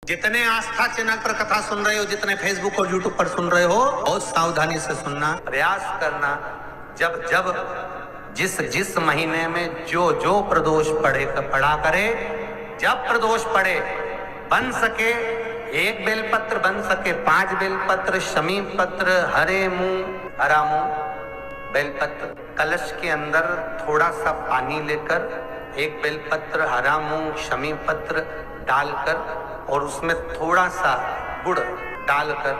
जितने आस्था चैनल पर कथा सुन रहे हो, जितने फेसबुक और यूट्यूब पर सुन रहे हो, बहुत सावधानी से सुनना, प्रयास करना। जब जब जिस जिस महीने में जो जो प्रदोष पड़ा करे, जब प्रदोष पड़े, बन सके 1 बेलपत्र, बन सके 5 बेलपत्र, शमी पत्र, हरे मुंह, हरा मुंह, बेलपत्र, कलश के अंदर थोड़ा सा पानी लेकर 1 बेलपत्र, हरा मूंग, शमी पत्र डालकर और उसमें थोड़ा सा गुड़ डालकर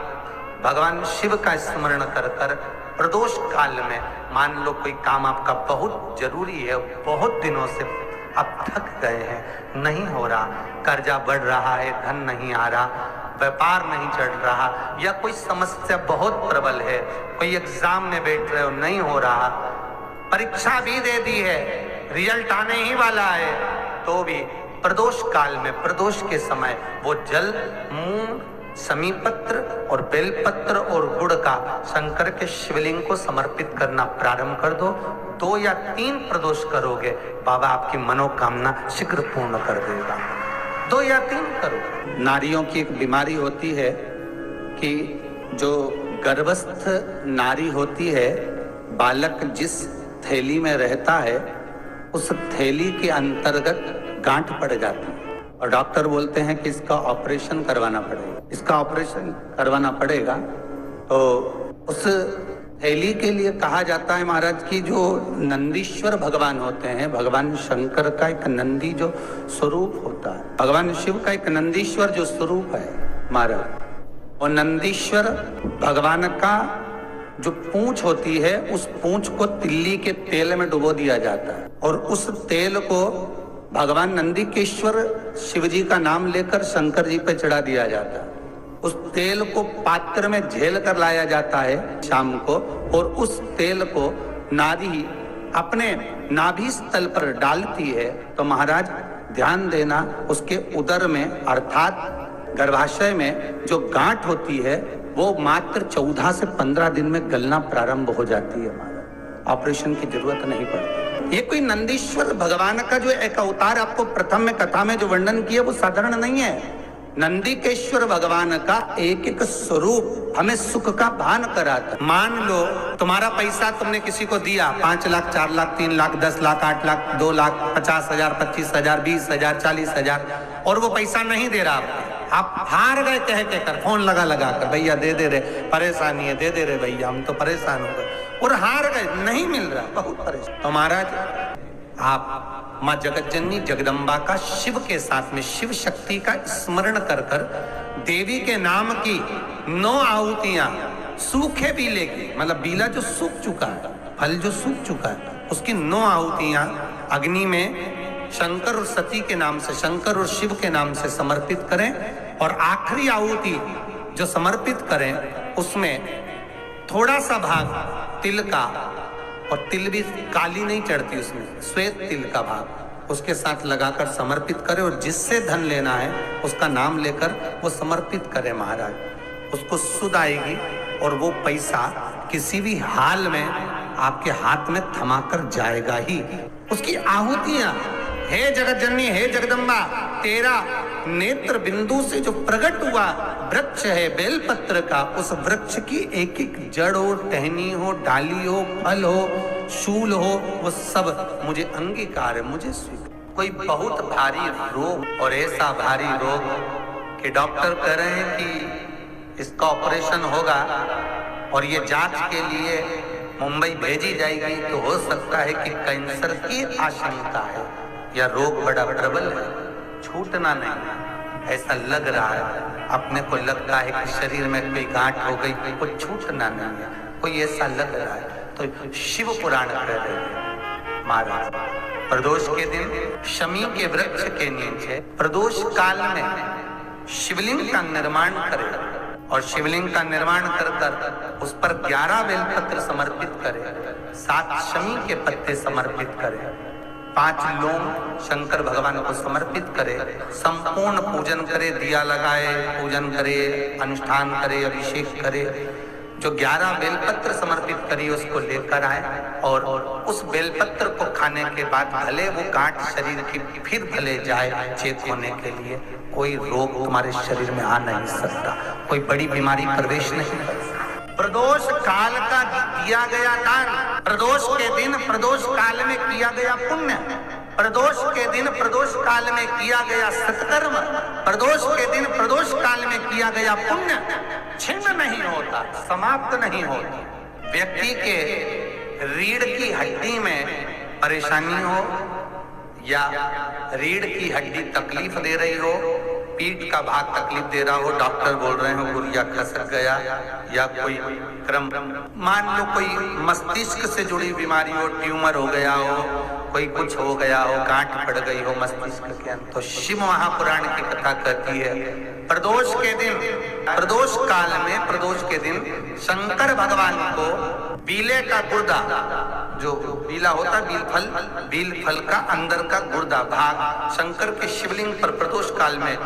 भगवान शिव का स्मरण कर कर प्रदोष काल में, मान लो कोई काम आपका बहुत जरूरी है, बहुत दिनों से अब थक गए हैं, नहीं हो रहा, कर्जा बढ़ रहा है, धन नहीं आ रहा, व्यापार नहीं चढ़ रहा, या कोई समस्या बहुत प्रबल है, कोई एग्जाम में बैठ रहे हो, नहीं हो रहा, परीक्षा भी दे दी है, रिजल्ट आने ही वाला है, तो भी प्रदोष काल में, प्रदोष के समय वो जल, मूंग, समीपत्र और बेलपत्र और गुड़ का शंकर के शिवलिंग को समर्पित करना प्रारंभ कर दो। 2 या 3 प्रदोष करोगे, बाबा आपकी मनोकामना शीघ्र पूर्ण कर देगा। 2 या 3 करो। नारियों की एक बीमारी होती है कि जो गर्भस्थ नारी होती है, बालक जिस थैली में रहता है, उस थैली के अंतर्गत गांठ पड़ जाती है और डॉक्टर बोलते हैं कि इसका ऑपरेशन करवाना पड़ेगा, इसका ऑपरेशन करवाना पड़ेगा। तो उस थैली के लिए कहा जाता है महाराज की जो नंदीश्वर भगवान होते हैं, भगवान शंकर का एक नंदी जो स्वरूप होता है, भगवान शिव का एक नंदीश्वर जो स्वरूप है महाराज, और नंदीश्वर भगवान का जो पूंछ होती है, उस पूंछ को तिल्ली के तेल में डुबो दिया जाता है और उस तेल को भगवान नंदीकेश्वर शिव जी का नाम लेकर शंकर जी पे चढ़ा दिया जाता है। उस तेल को पात्र में झेल कर लाया जाता है शाम को, और उस तेल को नारी अपने नाभि स्थल पर डालती है। तो महाराज ध्यान देना, उसके उदर में अर्थात गर्भाशय में जो गांठ होती है वो मात्र 14 से 15 दिन में गलना प्रारंभ हो जाती है महाराज, ऑपरेशन की जरूरत नहीं पड़ती। ये कोई नंदीश्वर भगवान का जो एक अवतार आपको प्रथम में कथा में जो वर्णन किया वो साधारण नहीं है। नंदीकेश्वर भगवान का एक एक स्वरूप हमें सुख का भान कराता। मान लो तुम्हारा पैसा तुमने किसी को दिया, 5 लाख, 4 लाख, 3 लाख, 10 लाख, 8 लाख, 2 लाख, 50,000, 25,000, 20,000, 40,000, और वो पैसा नहीं दे रहा आपको, आप हार गए कह के कर, फोन लगा कर, भैया दे दे रहे, परेशानी है, दे दे रहे भैया, हम तो परेशान हो गए, और हार गए, नहीं मिल रहा, बहुत परेशान। तो महाराज आप माँ जगतजननी जगदम्बा का शिव के साथ में शिव शक्ति का स्मरण कर कर देवी के नाम की 9 आहुतियां, सूखे बीले की, मतलब बीला जो सूख चुका है, फल जो सूख चुका है, उसकी 9 आहुतियां अग्नि में शंकर और सती के नाम से, शंकर और शिव के नाम से समर्पित करें, और आखिरी आहुति जो समर्पित करें उसमें थोड़ा सा भाग तिल का, और तिल भी काली नहीं चढ़ती उसमें, श्वेत तिल का भाग उसके साथ लगाकर समर्पित करें, और जिससे धन लेना है उसका नाम लेकर वो समर्पित करें महाराज, उसको सुध आएगी और वो पैसा किसी भी हाल में आपके हाथ में थमाकर जाएगा ही। उसकी आहुतियां, हे जगतजननी, हे जगदम्बा, तेरा नेत्र बिंदु से जो प्रकट हुआ वृक्ष है बेलपत्र का, उस वृक्ष की एक एक जड़ हो, टहनी हो, डाली हो, फल हो, शूल हो, वो सब मुझे अंगीकार है, मुझे स्वीकार। कोई बहुत भारी रोग, और ऐसा भारी रोग कि डॉक्टर कह रहे हैं कि इसका ऑपरेशन होगा और ये जांच के लिए मुंबई भेजी जाएगी, तो हो सकता है कि कैंसर की आशंका है, या रोग बड़ा प्रबल है, छूटना नहीं, ऐसा लग रहा है, अपने को लगता है कि शरीर में कोई गांठ हो गई, कोई छूटना नहीं है, कोई ऐसा लग रहा है। तो शिव पुराण कह रहे हैं महाराज, प्रदोष के दिन शमी के वृक्ष के नीचे प्रदोष काल में शिवलिंग का निर्माण करें, और शिवलिंग का निर्माण कर कर उस पर 11 बेलपत्र समर्पित करें, 7 शमी के पत्ते समर्पित करें, 5 लोम शंकर भगवान को समर्पित करे, संपूर्ण पूजन करे, दिया लगाए, पूजन करे, अनुष्ठान करे, अभिषेक करे, जो 11 बेलपत्र समर्पित करी उसको लेकर आए, और उस बेलपत्र को खाने के बाद भले वो गांठ शरीर की फिर भले जाए चेत होने के लिए, कोई रोग तुम्हारे शरीर में आ नहीं सकता, कोई बड़ी बीमारी प्रवेश नहीं कर सकती। प्रदोष काल का दिया गया दान, प्रदोष के दिन प्रदोष काल में किया गया पुण्य, प्रदोष के दिन प्रदोष काल में किया गया सत्कर्म, प्रदोष के दिन प्रदोष काल में किया गया पुण्य छिन्न नहीं होता, समाप्त नहीं होता। व्यक्ति के रीढ़ की हड्डी में परेशानी हो या रीढ़ की हड्डी तकलीफ दे रही हो, पीठ का भाग तकलीफ दे रहा हो, डॉक्टर बोल रहे हो गुर्जा खसक गया, या कोई क्रम मान लो कोई मस्तिष्क से जुड़ी बीमारी हो, ट्यूमर हो गया हो, कोई कुछ हो गया हो, गांठ पड़ गई हो मस्तिष्क के अंदर, तो शिव महापुराण की कथा कहती है प्रदोष के दिन, प्रदोष काल में प्रदोष के दिन शंकर भगवान को बीले का गुर्दा, जो बीला होता है बील फल का अंदर का गुर्दा भाग शंकर के शिवलिंग पर प्रदोष काल में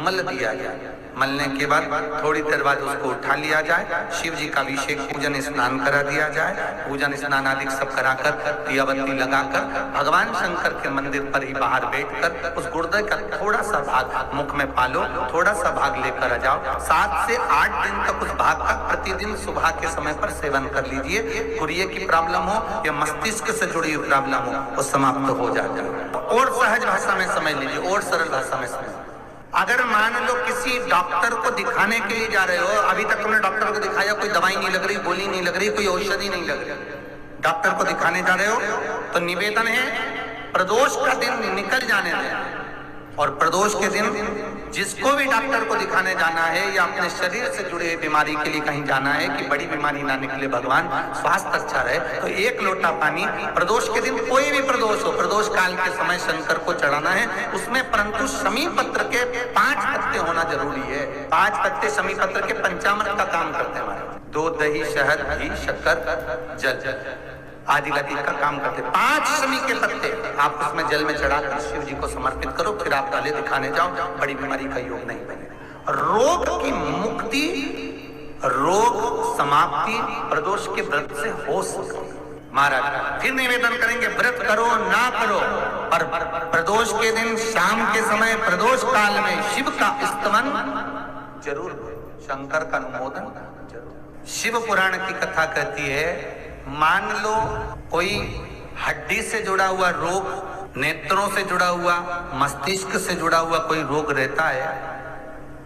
मल दिया जाए। मलने के बाद थोड़ी देर बाद उसको उठा लिया जाए, शिव जी का अभिषेक पूजन स्नान करा दिया जाए, पूजन स्नान आदि सब कराकर दिया बत्ती लगाकर भगवान शंकर के मंदिर पर ही बाहर बैठकर उस गुर्दे का थोड़ा सा भाग मुख में पालो, थोड़ा सा भाग लेकर आ जाओ। 7 से 8 दिन तक उस भाग का प्रतिदिन सुबह के समय पर सेवन कर लीजिए। गुर्दे की प्रॉब्लम हो या मस्तिष्क से जुड़ी हुई प्रॉब्लम हो, वो समाप्त हो जाता है। और सहज भाषा में समझ लीजिए, और सरल भाषा में समझ, अगर मान लो किसी डॉक्टर को दिखाने के लिए जा रहे हो, अभी तक तुमने डॉक्टर को दिखाया, कोई दवाई नहीं लग रही, गोली नहीं लग रही, कोई औषधि नहीं लग रही, डॉक्टर को दिखाने जा रहे हो, तो निवेदन है प्रदोष का दिन निकल जाने दें, और प्रदोष के दिन जिसको भी डॉक्टर को दिखाने जाना है या अपने शरीर से जुड़े बीमारी के लिए कहीं जाना है कि बड़ी बीमारी ना निकले, भगवान स्वास्थ्य अच्छा रहे, तो 1 लोटा पानी प्रदोष के दिन, कोई भी प्रदोष हो, प्रदोष काल के समय शंकर को चढ़ाना है उसमें, परंतु शमी पत्र के 5 पत्ते होना जरूरी है। 5 पत्ते शमी पत्र के पंचामृत का काम करते हैं हमारे, दूध दही शहद घी शक्कर जल आदि का काम करते। 5 शमी के पत्ते आप उसमें जल में चढ़ाकर शिव जी को समर्पित करो, फिर आप डाले दिखाने जाओ, बड़ी बीमारी का योग नहीं बनेगा। रोग की मुक्ति, रोग समाप्ति प्रदोष के व्रत से हो सकती है। महाराज फिर निवेदन करेंगे, व्रत करो ना करो, पर प्रदोष के दिन शाम के समय प्रदोष काल में शिव का स्तमन जरूर करो, शंकर का अनुमोदन जरूर। शिव पुराण की कथा कहती है, मान लो कोई हड्डी से जुड़ा हुआ रोग, नेत्रों से जुड़ा हुआ, मस्तिष्क से जुड़ा हुआ कोई रोग रहता है,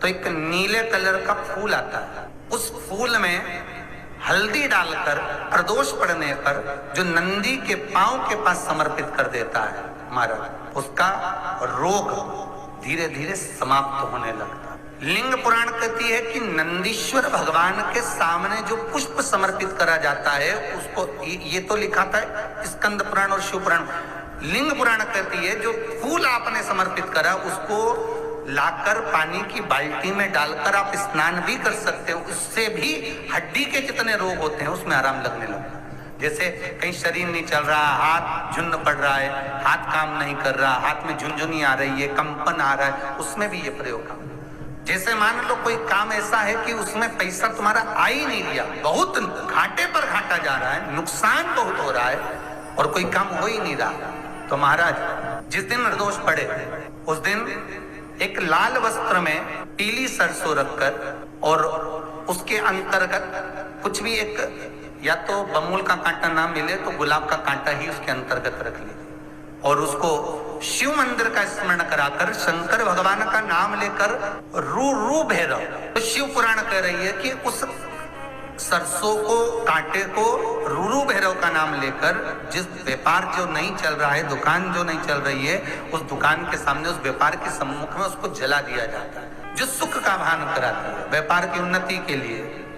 तो एक नीले कलर का फूल आता है, उस फूल में हल्दी डालकर प्रदोष पड़ने पर जो नंदी के पांव के पास समर्पित कर देता है महाराज, उसका रोग धीरे धीरे समाप्त होने लगता है। लिंग पुराण कहती है कि नंदीश्वर भगवान के सामने जो पुष्प समर्पित करा जाता है उसको, ये तो लिखा था स्कंद पुराण और शिव पुराण, लिंग पुराण कहती है जो फूल आपने समर्पित करा उसको लाकर पानी की बाल्टी में डालकर आप स्नान भी कर सकते हो, उससे भी हड्डी के जितने रोग होते हैं उसमें आराम लगने लगता है। जैसे कहीं शरीर नहीं चल रहा, हाथ झुन्न पड़ रहा है, हाथ काम नहीं कर रहा, हाथ में झुनझुनी आ रही है, कंपन आ रहा है, उसमें भी ये प्रयोग काम। जैसे मान लो कोई काम ऐसा है कि उसमें पैसा तुम्हारा आ ही नहीं लिया, बहुत घाटे पर घाटा जा रहा है, नुकसान बहुत हो रहा है और कोई काम हो ही नहीं रहा, तो महाराज जिस दिन प्रदोष पड़े उस दिन एक लाल वस्त्र में पीली सरसों रखकर और उसके अंतर्गत कुछ भी एक, या तो बमूल का कांटा ना मिले तो गुलाब का कांटा ही उसके अंतर्गत रख लीजिए, और उसको शिव मंदिर का स्मरण कराकर शंकर भगवान का नाम लेकर रू भैरव, तो शिव पुराण कह रही है कि उस सरसों को कांटे को रू भैरव का नाम लेकर, जिस व्यापार जो नहीं चल रहा है, दुकान जो नहीं चल रही है, उस दुकान के सामने उस व्यापार के सम्मुख में उसको जला दिया जाता है, जो सुख का भान कराती है व्यापार की उन्नति के लिए।